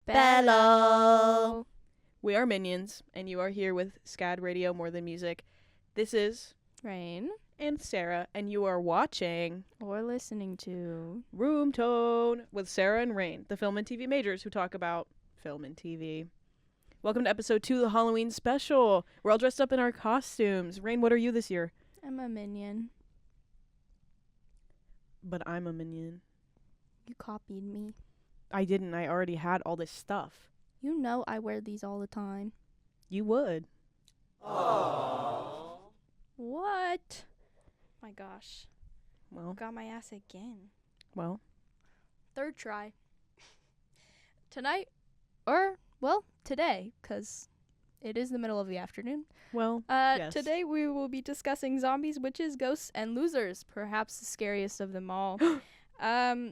Bello. We are Minions, and you are here with SCAD Radio More Than Music. This is Raine. and Sarah, and you are watching Or listening to Room Tone with Sara and Raine, the film and TV majors who talk about film and TV. Welcome to episode 2 of the Halloween special. We're all dressed up in our costumes. Raine, what are you this year? I'm a minion. But I'm a minion. You copied me. I didn't. I already had all this stuff. You know I wear these all the time. You would. Aww. What? My gosh. Well. Got my ass again. Well. Third try. Tonight. Today, because it is the middle of the afternoon. Well, yes. Today we will be discussing zombies, witches, ghosts, and losers, perhaps the scariest of them all.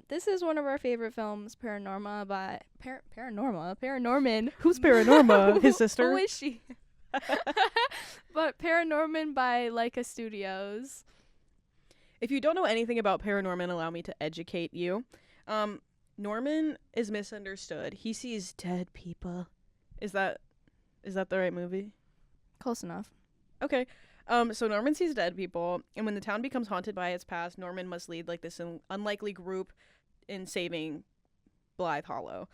This is one of our favorite films, Paranorman by ParaNorman. Who's Paranorma? His sister? Who is she? But ParaNorman by Laika Studios. If you don't know anything about Paranorman, allow me to educate you. Norman is misunderstood. He sees dead people. Is that the right movie? Close enough. Okay. So Norman sees dead people, and when the town becomes haunted by its past, Norman must lead like this unlikely group in saving Blythe Hollow.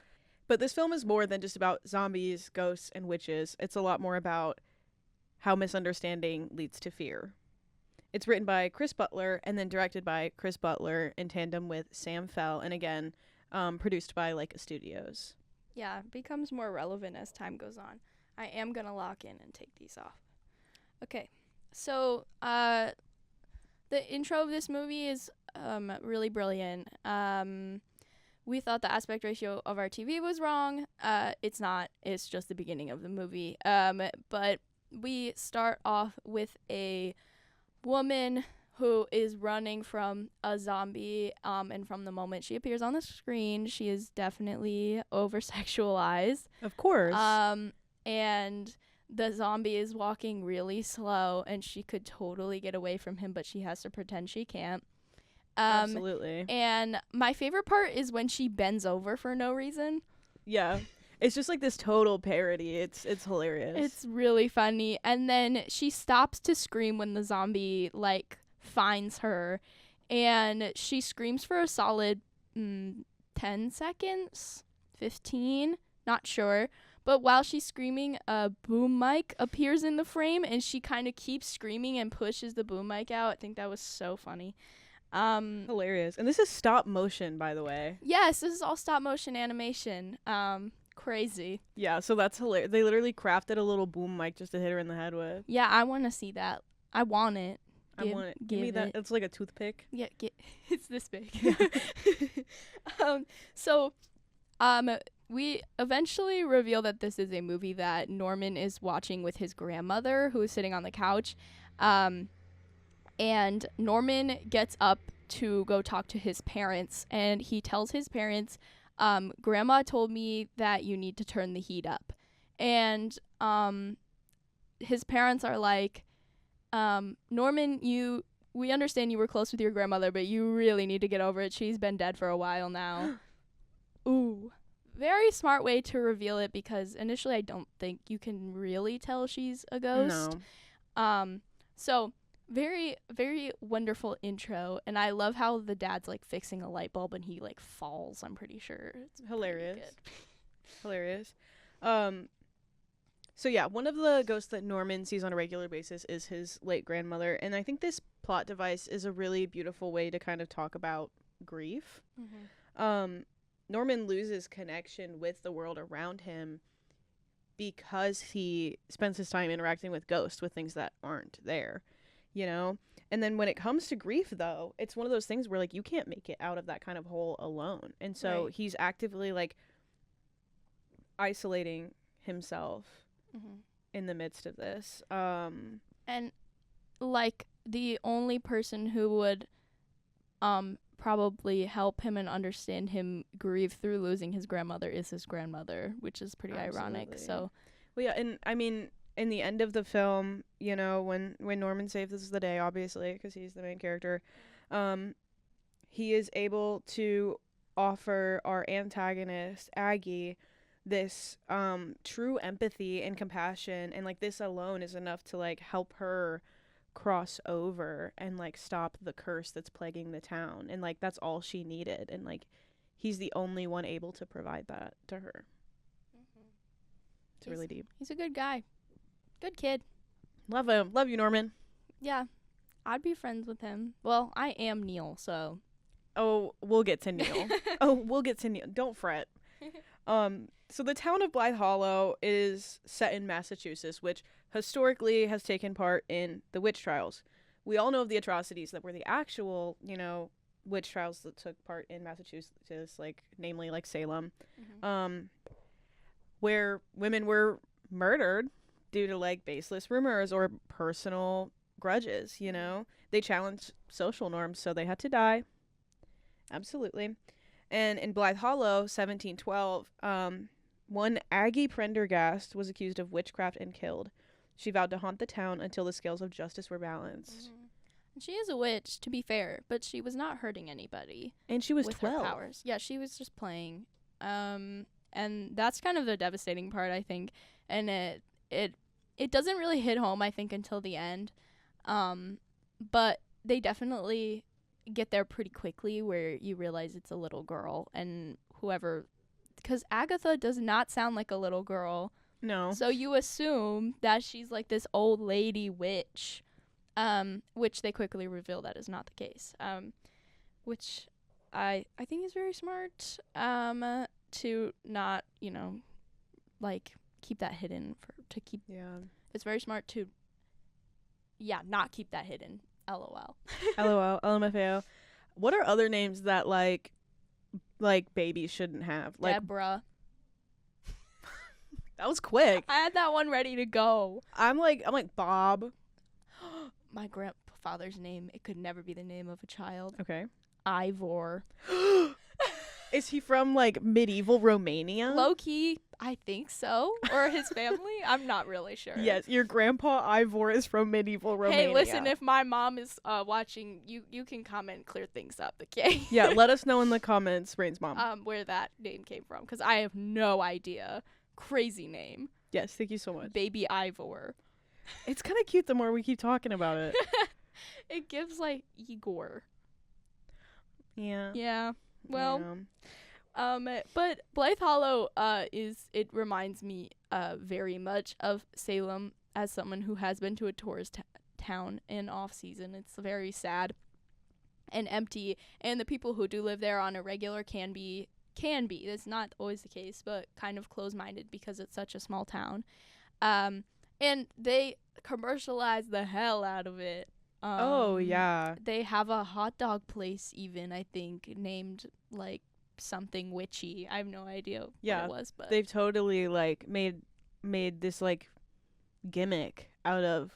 But this film is more than just about zombies, ghosts, and witches. It's a lot more about how misunderstanding leads to fear. It's written by Chris Butler and then directed by Chris Butler in tandem with Sam Fell, and again, produced by Laika Studios. Yeah, it becomes more relevant as time goes on. I am going to lock in and take these off. Okay, so the intro of this movie is really brilliant. We thought the aspect ratio of our TV was wrong. It's not. It's just the beginning of the movie. But we start off with a woman who is running from a zombie, and from the moment she appears on the screen, she is definitely over-sexualized. Of course. And the zombie is walking really slow, and she could totally get away from him, but she has to pretend she can't. Absolutely. And my favorite part is when she bends over for no reason. Yeah. It's just like this total parody. It's hilarious. It's really funny. And then she stops to scream when the zombie, finds her. And she screams for a solid 10 seconds? 15? Not sure. But while she's screaming, a boom mic appears in the frame, and she kind of keeps screaming and pushes the boom mic out. I think that was so funny. Hilarious. And this is stop motion, by the way. Yes, this is all stop motion animation. Crazy. Yeah, so that's hilarious. They literally crafted a little boom mic just to hit her in the head with. Yeah, I want to see that. I want it. I want it. Give me that. It's like a toothpick. Yeah, it's this big. Yeah. We eventually reveal that this is a movie that Norman is watching with his grandmother, who is sitting on the couch. And Norman gets up to go talk to his parents, and he tells his parents, Grandma told me that you need to turn the heat up. And his parents are like, Norman, we understand you were close with your grandmother, but you really need to get over it. She's been dead for a while now. Ooh. Very smart way to reveal it, because initially I don't think you can really tell she's a ghost. No. So very, very wonderful intro, and I love how the dad's fixing a light bulb and he falls. I'm pretty sure it's hilarious. Hilarious. So yeah, one of the ghosts that Norman sees on a regular basis is his late grandmother, and I think this plot device is a really beautiful way to kind of talk about grief. Mm-hmm. Norman loses connection with the world around him because he spends his time interacting with ghosts, with things that aren't there, you know? And then when it comes to grief, though, it's one of those things where, you can't make it out of that kind of hole alone. And so Right. he's actively, isolating himself in the midst of this. And, the only person who would probably help him and understand him grieve through losing his grandmother is his grandmother, which is pretty ironic. So, well, yeah, and I mean, in the end of the film, when Norman saves the day, obviously, because he's the main character, he is able to offer our antagonist, Aggie, this true empathy and compassion, and like this alone is enough to like help her cross over and like stop the curse that's plaguing the town, and like that's all she needed, and like he's the only one able to provide that to her. It's really deep. He's a good guy. Good kid. Love him. Love you, Norman. Yeah. I'd be friends with him. Well, I am Neil, so. Oh, we'll get to Neil. We'll get to Neil. Don't fret. So the town of Blythe Hollow is set in Massachusetts, which historically has taken part in the witch trials. We all know of the atrocities that were the actual, witch trials that took part in Massachusetts, like namely like Salem, where women were murdered due to like baseless rumors or personal grudges. They challenged social norms, so they had to die. Absolutely. And in Blythe Hollow, 1712, one Aggie Prendergast was accused of witchcraft and killed. She vowed to haunt the town until the scales of justice were balanced. And she is a witch, to be fair, but she was not hurting anybody. And she was with 12. Her powers. Yeah, she was just playing. And that's kind of the devastating part, I think. And it doesn't really hit home, I think, until the end. But they definitely get there pretty quickly, where you realize it's a little girl, and because Agatha does not sound like a little girl. No. So you assume that she's like this old lady witch, which they quickly reveal that is not the case. Which I think is very smart. To not, like keep that hidden Yeah. It's very smart to not keep that hidden. LOL. LOL. LMFAO. What are other names that like babies shouldn't have? Like Deborah. That was quick. I had that one ready to go. I'm like Bob. My grandfather's name, it could never be the name of a child. Okay. Ivor. Is he from like medieval Romania? Low key, I think so. Or his family. I'm not really sure. Yes, your grandpa Ivor is from medieval Romania. Hey, listen, if my mom is watching, you can comment, clear things up, okay? Yeah, let us know in the comments, Raine's mom. Where that name came from, because I have no idea. Crazy name. Yes, thank you so much. Baby Ivor. It's kind of cute the more we keep talking about it. It gives like Igor. Yeah. Yeah. Well, but Blythe Hollow it reminds me very much of Salem as someone who has been to a tourist town in off season. It's very sad and empty, and the people who do live there on a regular can be that's not always the case, but kind of close-minded because it's such a small town. And they commercialize the hell out of it. Oh yeah, they have a hot dog place even, I think, named like something witchy. I have no idea what it was, but they've totally like made this like gimmick out of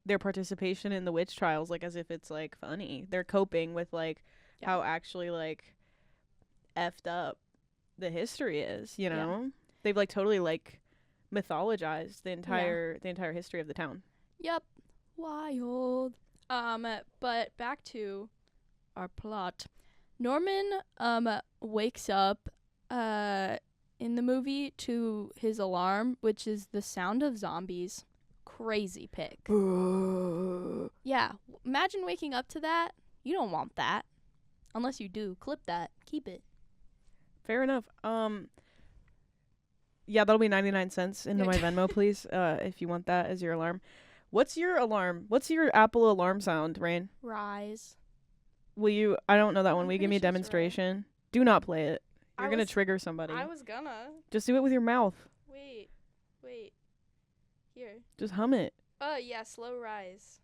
their participation in the witch trials, like as if it's like funny. They're coping with like how actually like effed up the history is, They've like totally like mythologized the entire history of the town. Yep. Wild. But back to our plot. Norman wakes up in the movie to his alarm, which is the sound of zombies. Crazy pick. Yeah, imagine waking up to that. You don't want that. Unless you do. Clip that. Keep it. Fair enough. Yeah, that'll be 99 cents into my Venmo, please, if you want that as your alarm. What's your alarm? What's your Apple alarm sound, Raine? Rise. Will you? I don't know that one. Will you give me a demonstration? Do not play it. You're going to trigger somebody. I was gonna. Just do it with your mouth. Wait. Here. Just hum it. Yeah, slow rise.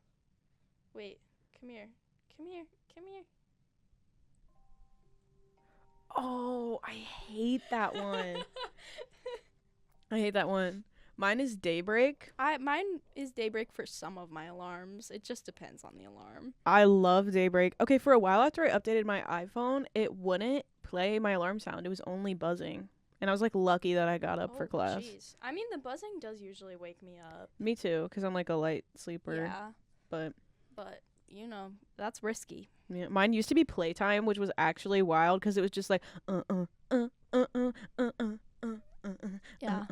Wait. Come here. Oh, I hate that one. Mine is Daybreak. Mine is Daybreak for some of my alarms. It just depends on the alarm. I love Daybreak. Okay, for a while after I updated my iPhone, it wouldn't play my alarm sound. It was only buzzing. And I was like lucky that I got up for class. Jeez. I mean, the buzzing does usually wake me up. Me too, because I'm like a light sleeper. Yeah. But that's risky. Yeah, mine used to be Playtime, which was actually wild because it was just like Yeah.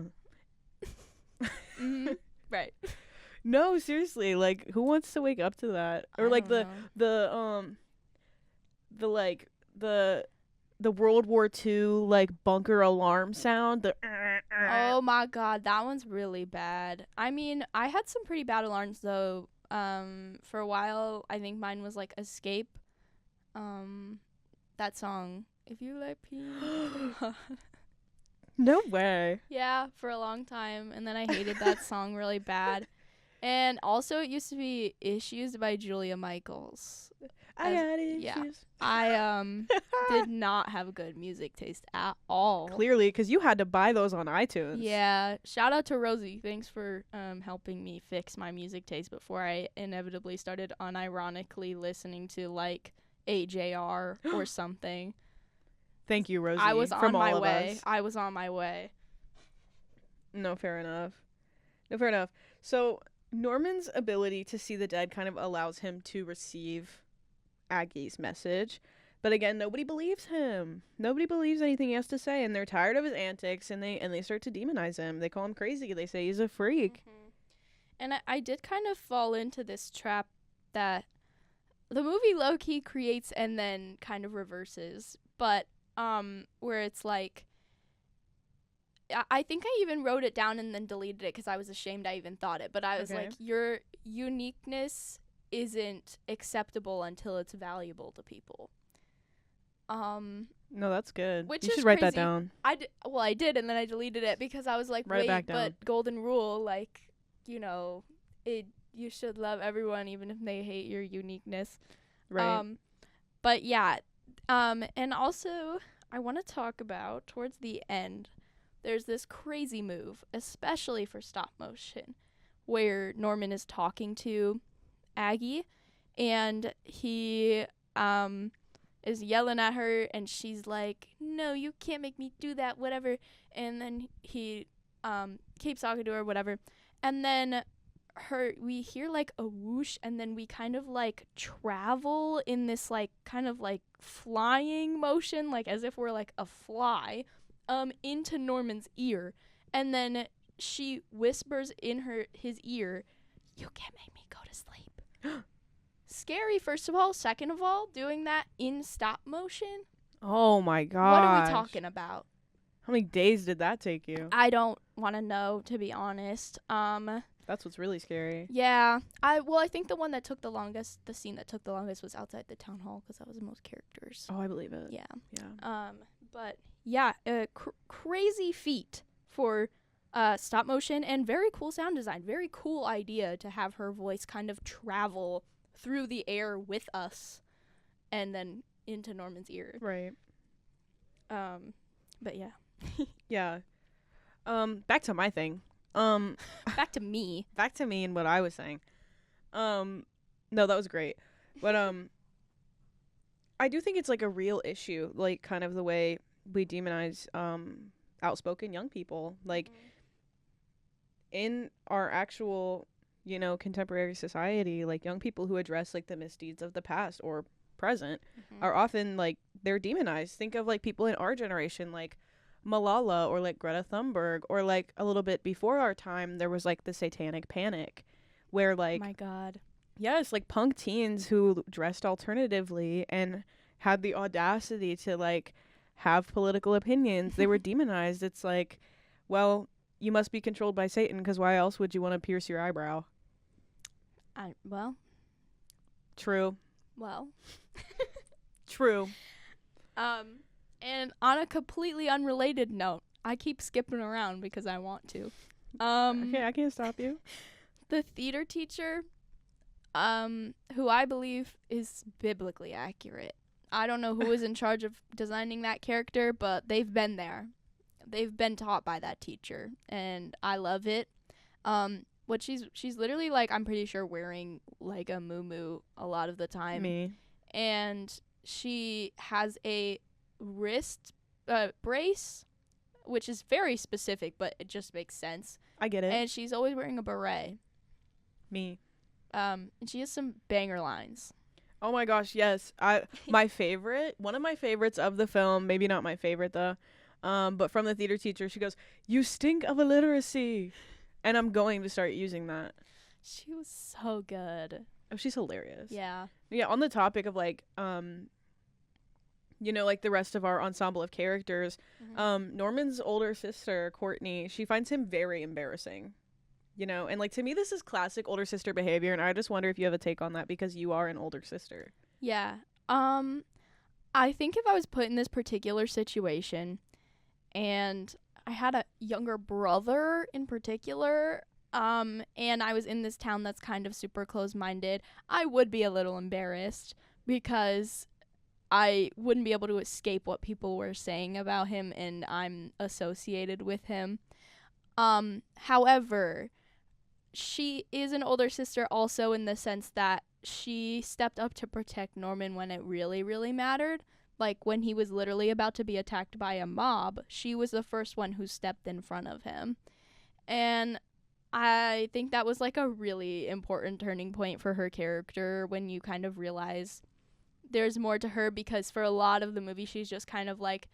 Mm-hmm. Right. No, seriously, like who wants to wake up to that? Or I like don't know. the like the World War II like bunker alarm sound. The Oh my god, that one's really bad. I mean, I had some pretty bad alarms though. For a while, I think mine was like Escape. That song. If you like pina. No way. Yeah, for a long time, and then I hated that song really bad. And also, it used to be Issues by Julia Michaels. I got Yeah. issues. I did not have good music taste at all. Clearly, because you had to buy those on iTunes. Yeah. Shout out to Rosie. Thanks for helping me fix my music taste before I inevitably started unironically listening to like AJR or something. Thank you, Rosie. I was from on my all of way. us. I was on my way. No, fair enough. No, fair enough. So Norman's ability to see the dead kind of allows him to receive Aggie's message. But again, nobody believes him. Nobody believes anything he has to say, and they're tired of his antics, and they start to demonize him. They call him crazy. They say he's a freak. Mm-hmm. And I did kind of fall into this trap that the movie low-key creates and then kind of reverses. But where it's like, I think I even wrote it down and then deleted it because I was ashamed I even thought it. But I was like, your uniqueness isn't acceptable until it's valuable to people. No, that's good. Which you is should write that crazy. down. I did, and then I deleted it because I was like, Write it wait, back down. but golden rule, like, you know, you should love everyone even if they hate your uniqueness. Right. But yeah, and also I want to talk about towards the end, there's this crazy move, especially for stop motion, where Norman is talking to Aggie, and he is yelling at her, and she's like, no, you can't make me do that, whatever. And then he keeps talking to her, whatever. And then we hear like a whoosh, and then we kind of like travel in this like kind of like flying motion, like as if we're like a fly, into Norman's ear. And then she whispers in his ear, you can't make me go to sleep. Scary, first of all. Second of all, doing that in stop motion. Oh my god. What are we talking about? How many days did that take you? I don't want to know, to be honest. That's what's really scary. Yeah. I think the one that took the longest, the scene that took the longest was outside the town hall because that was the most characters. Oh, I believe it. Yeah. Yeah. But yeah, crazy feat for stop motion and very cool sound design. Very cool idea to have her voice kind of travel through the air with us and then into Norman's ear. Right. But yeah. Yeah. Back to my thing. Back to me. Back to me and what I was saying. No, that was great. But I do think it's like a real issue, like kind of the way we demonize outspoken young people. Like in our actual, contemporary society, like young people who address like the misdeeds of the past or present are often like they're demonized. Think of like people in our generation, like Malala or like Greta Thunberg, or like a little bit before our time there was like the Satanic Panic, where like, my God, yes, like punk teens who dressed alternatively and had the audacity to like have political opinions, they were demonized. It's like, well, you must be controlled by Satan, because why else would you want to pierce your eyebrow? True. True. And on a completely unrelated note, I keep skipping around because I want to. Okay, I can't stop you. The theater teacher, who I believe is biblically accurate. I don't know who was in charge of designing that character, but they've been there. They've been taught by that teacher, and I love it. What she's literally like, I'm pretty sure wearing like a muumuu a lot of the time. Me. And she has a wrist brace, which is very specific, but it just makes sense. I get it. And she's always wearing a beret. Me. And she has some banger lines. Oh my gosh, yes. One of my favorites of the film, maybe not my favorite though, But from the theater teacher, she goes, "You stink of illiteracy," and I'm going to start using that. She was so good. Oh, she's hilarious. Yeah. Yeah. On the topic of like, you know, like the rest of our ensemble of characters, Norman's older sister, Courtney, she finds him very embarrassing. You know, and like to me, this is classic older sister behavior, and I just wonder if you have a take on that because you are an older sister. Yeah. I think if I was put in this particular situation and I had a younger brother in particular, and I was in this town that's kind of super close-minded, I would be a little embarrassed because I wouldn't be able to escape what people were saying about him, and I'm associated with him. However, she is an older sister also in the sense that she stepped up to protect Norman when it really, really mattered. Like when he was literally about to be attacked by a mob, she was the first one who stepped in front of him. And I think that was like a really important turning point for her character when you kind of realize there's more to her, because for a lot of the movie she's just kind of like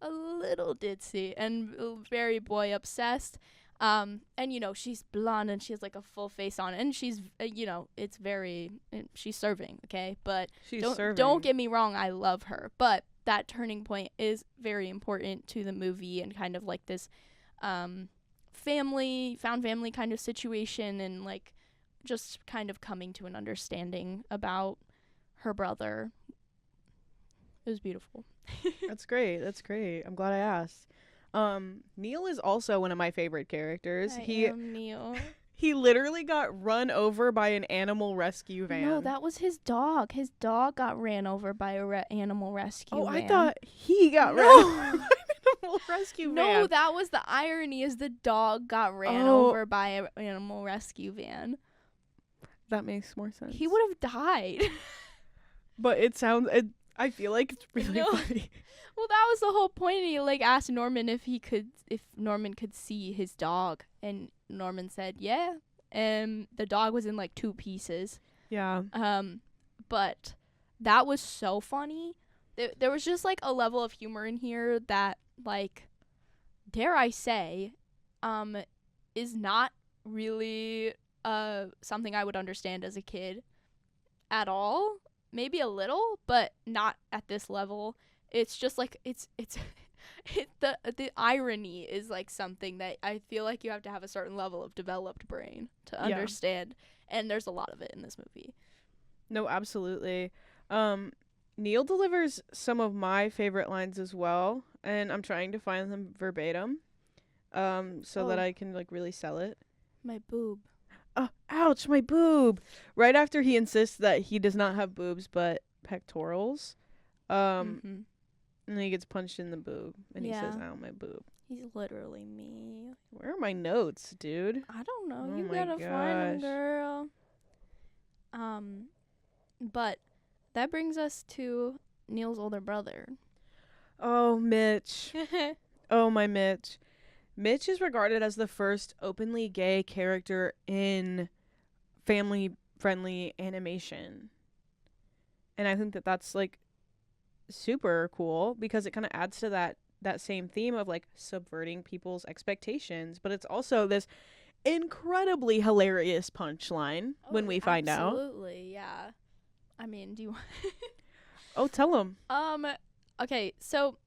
a little ditzy and very boy obsessed. And you know, she's blonde and she has like a full face on, and she's you know, it's very, she's serving, okay? But don't get me wrong, I love her, but that turning point is very important to the movie and kind of like this found family kind of situation, and like just kind of coming to an understanding about her brother. It was beautiful. That's great. I'm glad I asked. Neil is also one of my favorite characters. I am Neil. He literally got run over by an animal rescue van. No, that was his dog. His dog got ran over by a animal rescue van. I thought he got ran over by an animal rescue van. No, that was the irony, is the dog got ran over by an animal rescue van. That makes more sense. He would have died. But I feel like it's really funny. Well, that was the whole point. He like asked Norman if Norman could see his dog, and Norman said, "Yeah." And the dog was in like 2 pieces. Yeah. But that was so funny. There was just like a level of humor in here that, like, dare I say, is not really something I would understand as a kid at all. Maybe a little, but not at this level. It's just like the irony is like something that I feel like you have to have a certain level of developed brain to understand, and there's a lot of it in this movie. No, absolutely. Neil delivers some of my favorite lines as well, and I'm trying to find them verbatim, so that I can like really sell it. My boob. Oh, ouch, my boob. Right after he insists that he does not have boobs but pectorals. And then he gets punched in the boob and he says, "Ow, my boob." He's literally me. Where are my notes, dude? I don't know. Oh You gotta find them, girl. But that brings us to Neil's older brother. Oh, Mitch. Oh, my Mitch. Mitch is regarded as the first openly gay character in family-friendly animation. And I think that that's, like, super cool because it kind of adds to that same theme of, like, subverting people's expectations. But it's also this incredibly hilarious punchline when we find out. Absolutely, yeah. I mean, do you Oh, tell him. Okay, so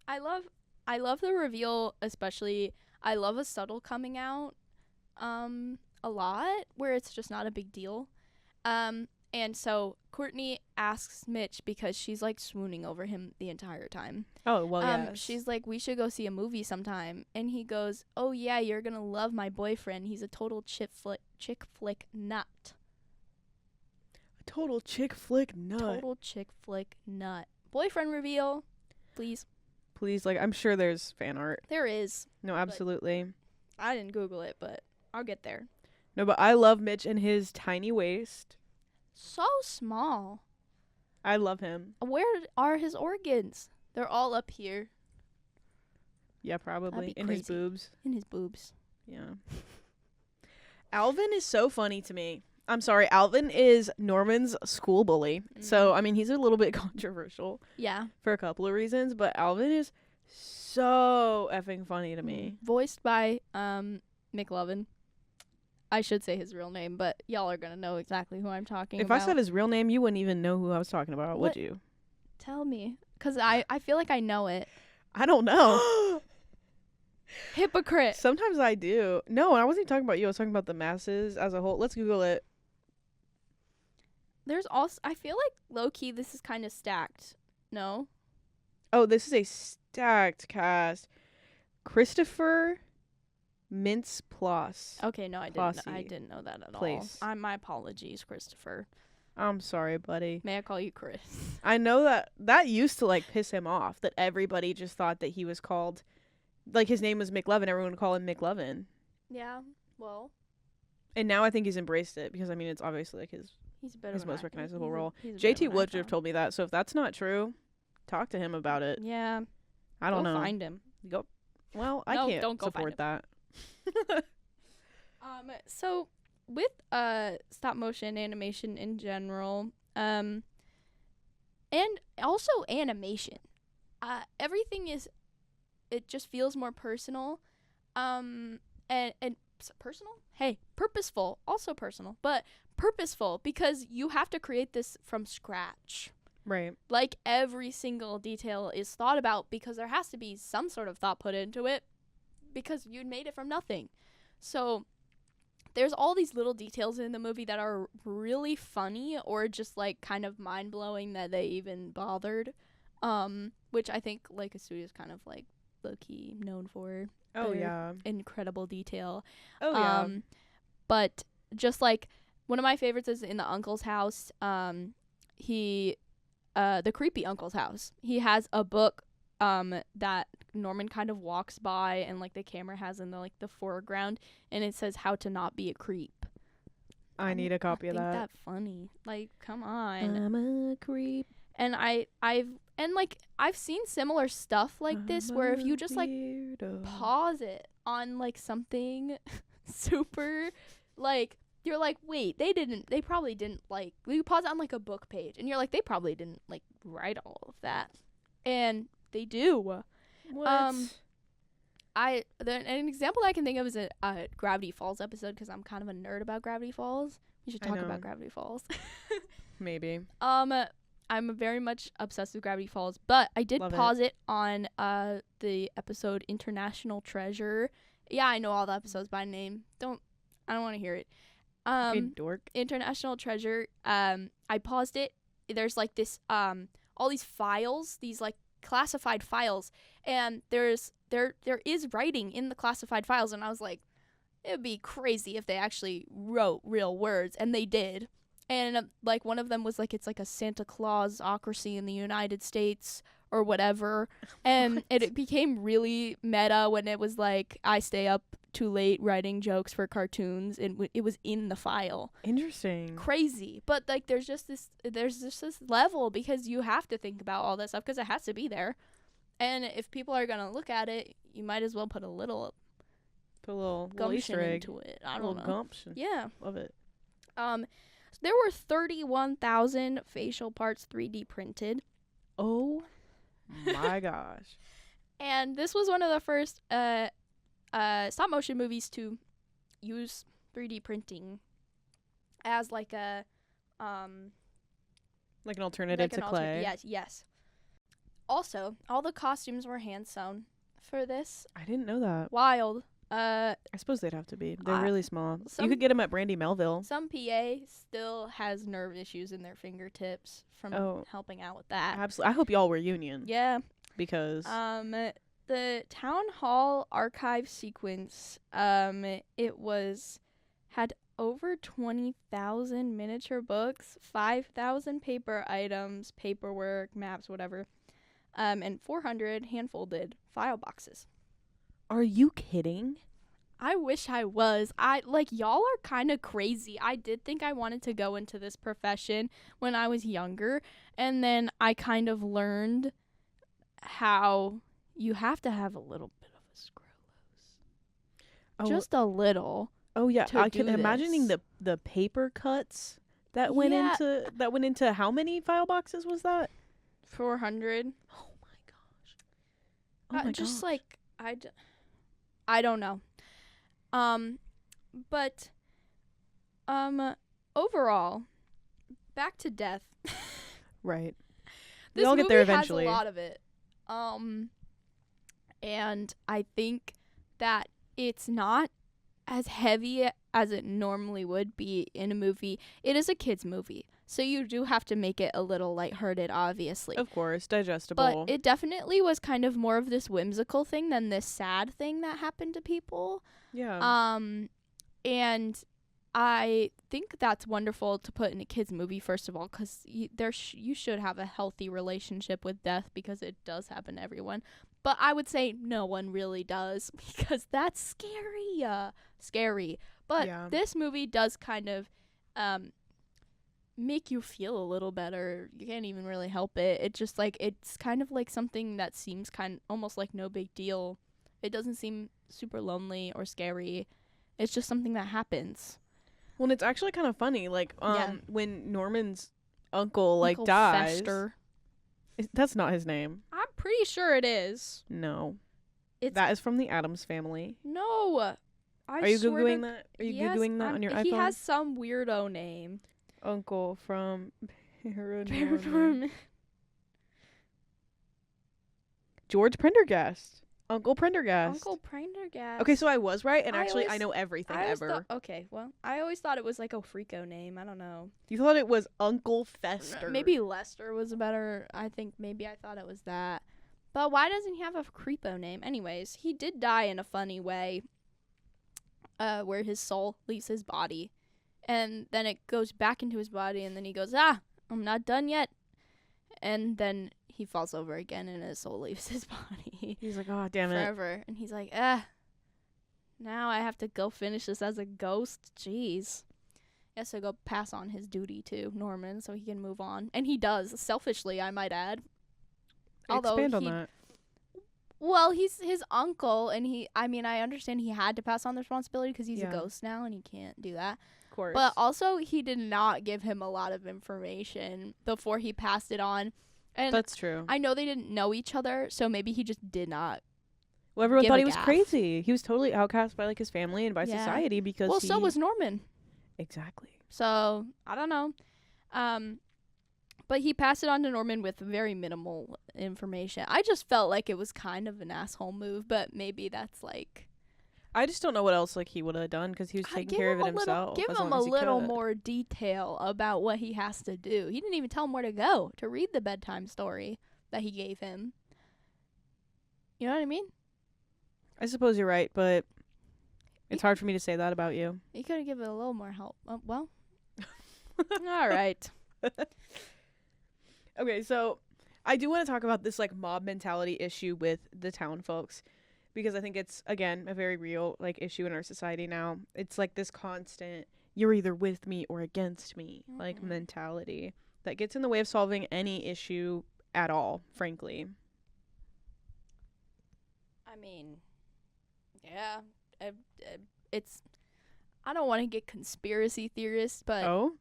I love the reveal, especially. I love a subtle coming out a lot where it's just not a big deal. And so Courtney asks Mitch because she's like swooning over him the entire time. Oh, well, yes. She's like, "We should go see a movie sometime." And he goes, "Oh yeah, you're going to love my boyfriend. He's a total chick flick nut." Total chick flick nut. Total chick flick nut. Boyfriend reveal, please. Please, like, I'm sure there's fan art. There is. No, absolutely. I didn't Google it, but I'll get there. No, but I love Mitch and his tiny waist. So small. I love him. Where are his organs? They're all up here. Yeah, probably. In crazy. His boobs. In his boobs. Yeah. Alvin is so funny to me. I'm sorry, Alvin is Norman's school bully. So, I mean, he's a little bit controversial. Yeah. For a couple of reasons, but Alvin is so effing funny to me. Voiced by McLovin. I should say his real name, but y'all are gonna know exactly who I'm talking about. If I said his real name, you wouldn't even know who I was talking about, What? would you? Tell me, cause I feel like I know it. I don't know. Hypocrite. Sometimes I do. No, I wasn't talking about you. I was talking about the masses as a whole. Let's Google it. There's also, I feel like low key this is kind of stacked. No. Oh, this is a stacked cast. Christopher Mintz-Plasse. Okay, no, I didn't know that at Place. all. My apologies, Christopher. I'm sorry, buddy. May I call you Chris? I know that used to like piss him off that everybody just thought that he was called, like his name was McLovin. Everyone would call him McLovin. Yeah. Well. And now I think he's embraced it because I mean it's obviously like his most recognizable role. JT Wood have told me that. So if that's not true, talk to him about it. Yeah. I don't know. Find him. Go. Well, I can't don't go support that. So with stop motion animation in general, and also animation, everything it just feels more personal, and personal? Hey, purposeful, also personal, but purposeful because you have to create this from scratch. Right. Like every single detail is thought about because there has to be some sort of thought put into it because you made it from nothing. So there's all these little details in the movie that are really funny or just like kind of mind-blowing that they even bothered, which I think Laika Studios kind of like low-key known for. Oh yeah. Incredible detail. Oh yeah. But just like one of my favorites is in the uncle's house. The creepy uncle's house. He has a book that Norman kind of walks by and like the camera has in the foreground and it says how to not be a creep. I need a copy of that. I think that funny. Like, come on. I'm a creep. And I've seen similar stuff like this where if you just like pause it on like something super like you're like, wait, they probably didn't like, you pause it on like a book page and you're like, they probably didn't like write all of that. And they do. What? An example that I can think of is a Gravity Falls episode because I'm kind of a nerd about Gravity Falls. We should talk about Gravity Falls. Maybe. I'm very much obsessed with Gravity Falls, but I did pause it on the episode International Treasure. Yeah, I know all the episodes by name. I don't want to hear it. Dork. International Treasure. I paused it. There's like this all these files, these like classified files, and there is writing in the classified files, and I was like, it would be crazy if they actually wrote real words, and they did. And like one of them was like, it's like a Santa Claus-ocracy in the United States or whatever. And it became really meta when it was like, I stay up too late writing jokes for cartoons, and it was in the file. Interesting. Crazy. But like there's just this level because you have to think about all that stuff because it has to be there. And if people are going to look at it, you might as well put a little gumption into it. I don't know. Gumption. Yeah. Love it. There were 31,000 facial parts 3D printed. Oh my gosh. And this was one of the first stop motion movies to use 3D printing as like a like an alternative to clay. Yes. Also, all the costumes were hand sewn for this. I didn't know that. Wild. I suppose they'd have to be. They're really small. You could get them at Brandy Melville. Some PA still has nerve issues in their fingertips from helping out with that. Absolutely. I hope y'all were union. Yeah. Because the town hall archive sequence, it had over 20,000 miniature books, 5,000 paper items, paperwork, maps, whatever, and 400 hand-folded file boxes. Are you kidding? I wish I was. Y'all are kind of crazy. I did think I wanted to go into this profession when I was younger, and then I kind of learned how you have to have a little bit of a scrollos. Just a little. Oh yeah, I can imagining the paper cuts that went into how many file boxes was that? 400. Oh my gosh. Oh my just gosh. like I don't know. But overall, back to death. Right. We This all get movie there has a eventually. lot of it. And I think that it's not as heavy as it normally would be in a movie. It is a kids movie, so you do have to make it a little lighthearted, obviously. Of course, digestible. But it definitely was kind of more of this whimsical thing than this sad thing that happened to people. yeah. And I think that's wonderful to put in a kids movie, first of all, because you should have a healthy relationship with death, because it does happen to everyone. But I would say no one really does, because that's scary. But Yeah. this movie does kind of make you feel a little better. You can't even really help it. It just like, it's kind of like something that seems almost like no big deal. It doesn't seem super lonely or scary. It's just something that happens. Well, and it's actually kind of funny. Like, Yeah. when Norman's uncle Uncle dies. Fester. That's not his name. I'm pretty sure it is. No. It's That is from the Addams Family. no. Are you googling that? Are you googling that on your iPhone? He has some weirdo name. Uncle from ParaNorman. George Prendergast. Uncle Prendergast. Uncle Prendergast. Okay, so I was right, and I actually I always- know everything I always ever. thought, okay, well, I always thought it was like a freako name. I don't know. You thought it was Uncle Fester. Maybe Lester was a better. I think maybe I thought it was that. But why doesn't he have a creepo name? Anyways, he did die in a funny way. Where his soul leaves his body, and then it goes back into his body, and then he goes, I'm not done yet. And then he falls over again, and his soul leaves his body. He's like, oh, damn it. Forever. And he's like, now I have to go finish this as a ghost. Jeez. He has to go pass on his duty to Norman so he can move on. And he does, selfishly, I might add. Expand on that. Well, he's his uncle, and I understand he had to pass on the responsibility because he's a Yeah. ghost now, and he can't do that. Of course. But also, he did not give him a lot of information before he passed it on. And That's true. I know they didn't know each other, so maybe he just did not. Well, everyone give thought a he was gaff. crazy. He was totally outcast by like his family and by Yeah. society because Well, so was Norman. Exactly. So, I don't know. But he passed it on to Norman with very minimal information. I just felt like it was kind of an asshole move, but maybe that's like... I just don't know what else like he would have done because he was taking care of it himself. Give as him long a as he little could. more detail about what he has to do. He didn't even tell him where to go to read the bedtime story that he gave him. You know what I mean? I suppose you're right, but it's hard for me to say that about you. He could have given a little more help. Well, all right. Okay, so I do want to talk about this like mob mentality issue with the town folks because I think it's again a very real like issue in our society now. It's like this constant you're either with me or against me like Mhm. mentality that gets in the way of solving any issue at all, frankly. I mean, yeah, it's. I don't want to get conspiracy theorist, but Oh?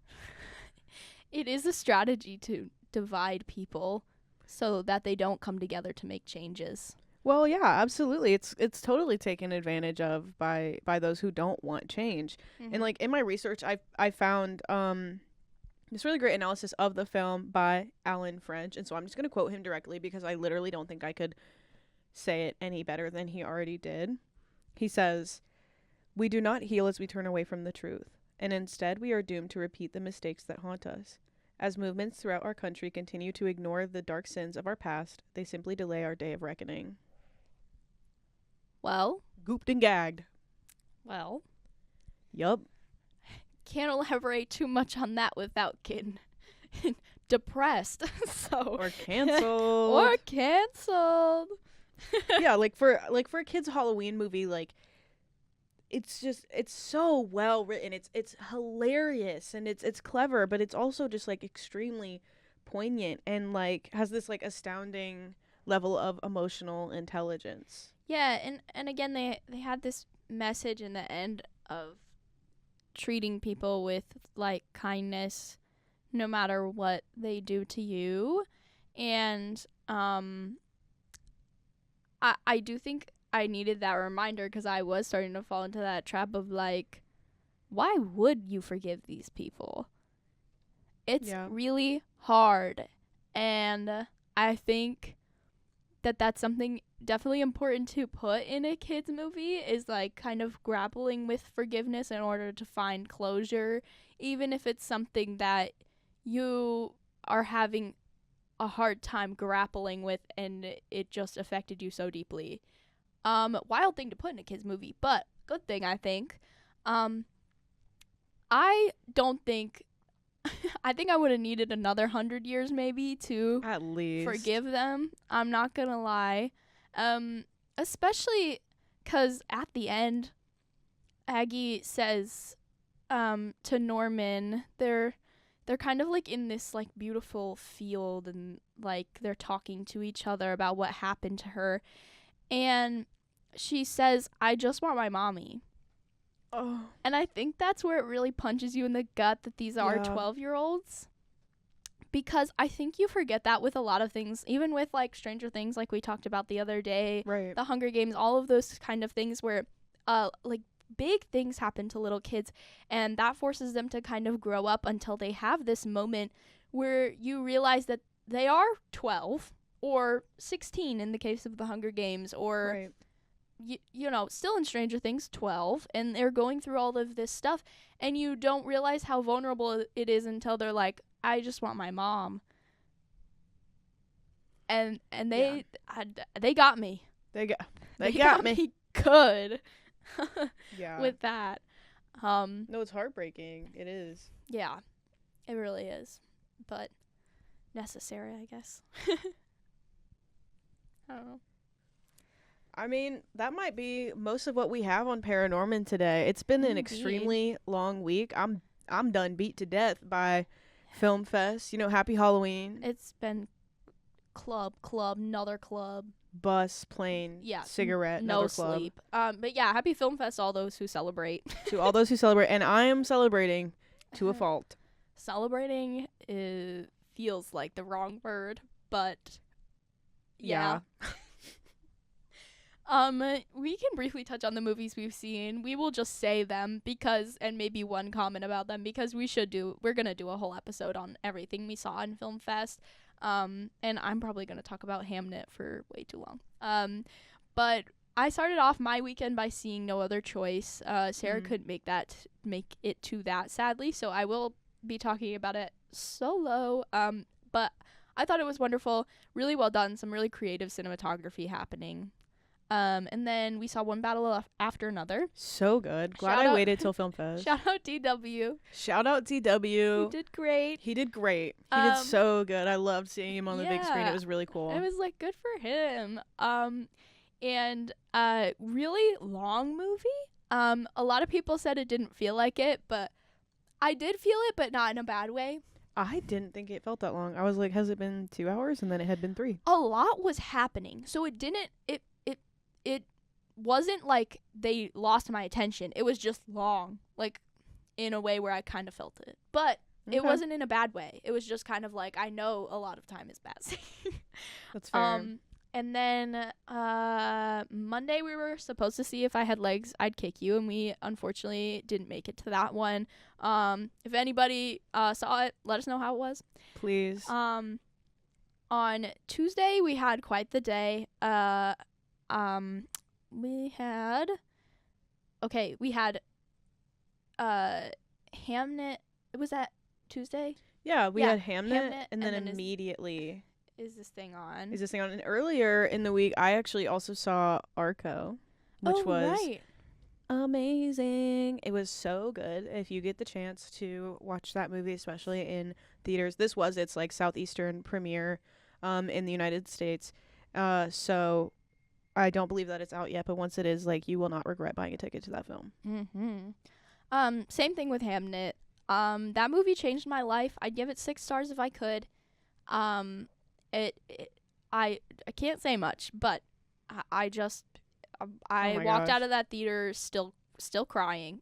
it is a strategy to divide people so that they don't come together to make changes. Well, yeah, absolutely. It's totally taken advantage of by those who don't want change. And like in my research, I found this really great analysis of the film by Alan French, and so I'm just gonna quote him directly because I literally don't think I could say it any better than he already did. He says, "We do not heal as we turn away from the truth, and instead we are doomed to repeat the mistakes that haunt us. As movements throughout our country continue to ignore the dark sins of our past, they simply delay our day of reckoning." Well, Gooped and gagged. Yup. can't elaborate too much on that without getting depressed. So Or canceled. or canceled. Yeah, like for a kid's Halloween movie, like it's so well written. It's hilarious and it's clever, but it's also just like extremely poignant and like has this like astounding level of emotional intelligence. Yeah, and again they had this message in the end of treating people with like kindness no matter what they do to you. And I do think I needed that reminder because I was starting to fall into that trap of like, why would you forgive these people? It's really hard. And I think that that's something definitely important to put in a kid's movie is like kind of grappling with forgiveness in order to find closure, even if it's something that you are having a hard time grappling with and it just affected you so deeply. Wild thing to put in a kid's movie, but good thing I think. I don't think I think I would have needed another 100 years maybe to at least forgive them. I'm not gonna lie. Especially because at the end, Aggie says to Norman, they're kind of like in this like beautiful field and like they're talking to each other about what happened to her. And she says, I just want my mommy. Oh. And I think that's where it really punches you in the gut that these are 12-year-olds. Because I think you forget that with a lot of things, even with like Stranger Things, like we talked about the other day, right. The Hunger Games, all of those kind of things where like big things happen to little kids and that forces them to kind of grow up until they have this moment where you realize that they are 12 or 16 in the case of the Hunger Games or right. You know, still in Stranger Things, 12, and they're going through all of this stuff, and you don't realize how vulnerable it is until they're like, I just want my mom. And they got me. They got me good. Yeah. With that. No, it's heartbreaking. It is. Yeah. It really is. But necessary, I guess. I don't know. I mean, that might be most of what we have on ParaNorman today. It's been an extremely long week. I'm done beat to death by Film Fest. You know, happy Halloween. It's been club, another club. Bus, plane, cigarette, no another club. Sleep. But yeah, happy Film Fest, all those who celebrate. To all those who celebrate, and I am celebrating to a fault. Celebrating feels like the wrong word, but yeah. We can briefly touch on the movies we've seen. We will just say them and maybe one comment about them because we're gonna do a whole episode on everything we saw in Film Fest. And I'm probably gonna talk about Hamnet for way too long. But I started off my weekend by seeing No Other Choice. Sarah couldn't make it to that, sadly, so I will be talking about it solo. But I thought it was wonderful, really well done, some really creative cinematography happening. And then we saw One Battle After Another. So good. Glad I waited till Film Fest. Shout out DW. Shout out DW. He did great. He did did so good. I loved seeing him on the big screen. It was really cool. It was like good for him. And really long movie. A lot of people said it didn't feel like it, but I did feel it, but not in a bad way. I didn't think it felt that long. I was like, has it been 2 hours? And then it had been 3. A lot was happening. So it wasn't like they lost my attention. It was just long, like in a way where I kind of felt it. But it wasn't in a bad way. It was just kind of like, I know a lot of time is passing. That's fair. And then Monday we were supposed to see If I Had Legs, I'd Kick You, and we unfortunately didn't make it to that one. If anybody saw it, let us know how it was. Please. On Tuesday we had quite the day. We had Hamnet. Was that Tuesday? Yeah, we had Hamnet, and then immediately is this thing on. And earlier in the week, I actually also saw Arco, which was amazing. It was so good. If you get the chance to watch that movie, especially in theaters, this was its like southeastern premiere in the United States. So I don't believe that it's out yet, but once it is, like, you will not regret buying a ticket to that film. Same thing with Hamnet. That movie changed my life. I'd give it 6 stars if I could. I can't say much, but I walked out of that theater still crying.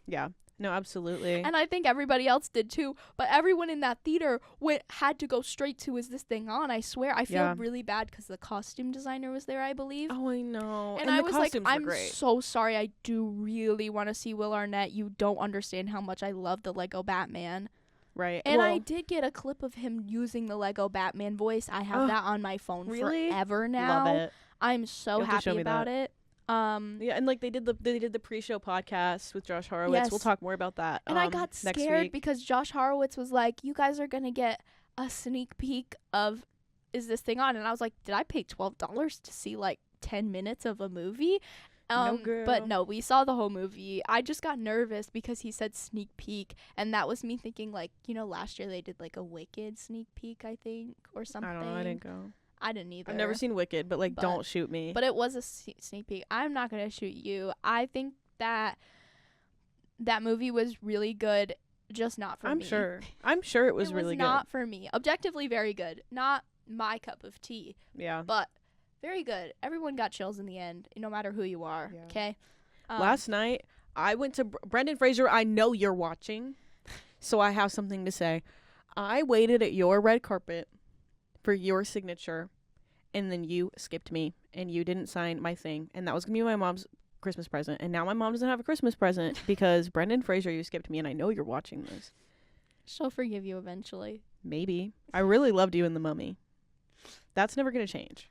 Yeah. No, absolutely. And I think everybody else did too. But everyone in that theater had to go straight to, is this thing on? I swear. I feel really bad because the costume designer was there, I believe. Oh, I know. And I the was like, costumes were I'm great. so sorry. I do really want to see Will Arnett. You don't understand how much I love the Lego Batman. Right. And I did get a clip of him using the Lego Batman voice. I have that on my phone forever now. Love it. I'm so happy about it. Yeah, and like they did the pre-show podcast with Josh Horowitz. Yes. We'll talk more about that. And I got scared because Josh Horowitz was like, "You guys are gonna get a sneak peek of is this thing on?" And I was like, "Did I pay $12 to see like 10 minutes of a movie?" No, girl. But no, we saw the whole movie. I just got nervous because he said sneak peek, and that was me thinking like, last year they did like a Wicked sneak peek, I think, or something. I don't know. I didn't go. I didn't either. I've never seen Wicked, but don't shoot me. But it was a sneak peek. I'm not gonna shoot you. I think that movie was really good, just not for me. I'm sure it was really good. Not for me. Objectively very good. Not my cup of tea. Yeah. But very good. Everyone got chills in the end, no matter who you are. Yeah. Okay. Last night I went to Brendan Fraser. I know you're watching, so I have something to say. I waited at your red carpet for your signature, and then you skipped me and you didn't sign my thing, and that was gonna be my mom's Christmas present, and now my mom doesn't have a Christmas present because Brendan Fraser, you skipped me, and I know you're watching this. She'll forgive you eventually. Maybe. I really loved you in The Mummy. That's never gonna change.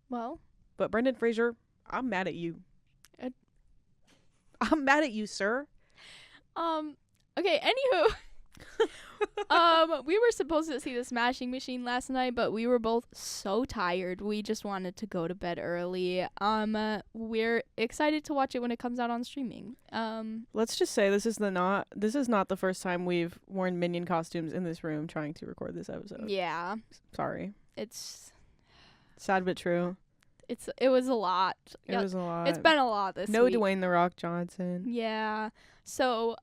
Well, but Brendan Fraser, I'm mad at you. I'm mad at you, sir. Okay, anywho. We were supposed to see The Smashing Machine last night, but we were both so tired. We just wanted to go to bed early. We're excited to watch it when it comes out on streaming. Let's just say this is not the first time we've worn Minion costumes in this room trying to record this episode. Yeah. Sorry. It's sad but true. It was a lot. It was a lot. It's been a lot this week. No Dwayne "The Rock" Johnson. Yeah. So,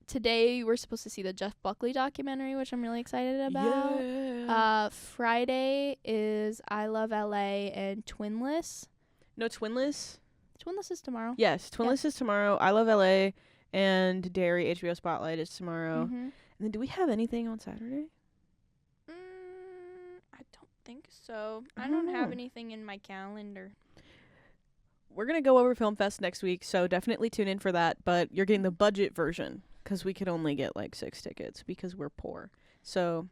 today we're supposed to see the Jeff Buckley documentary, which I'm really excited about. Yeah. Friday is I Love LA and Twinless. No, Twinless? Twinless is tomorrow. Yes, Twinless is tomorrow. I Love LA and Dairy HBO Spotlight is tomorrow. Mm-hmm. And then do we have anything on Saturday? I don't think so. I don't have anything in my calendar. We're going to go over Film Fest next week, so definitely tune in for that. But you're getting the budget version because we could only get like 6 tickets because we're poor. So,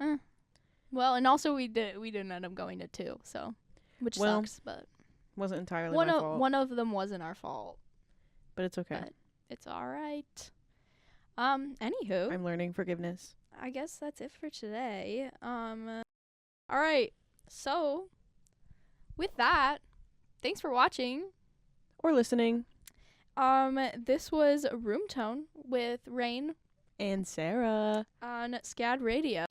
well, and also we didn't end up going to 2, so which sucks, but wasn't entirely my fault. One of them wasn't our fault, but it's okay. But it's all right. Anywho, I'm learning forgiveness. I guess that's it for today. All right. So, with that, thanks for watching. Or listening. This was Room Tone with Raine and Sarah on SCAD Radio.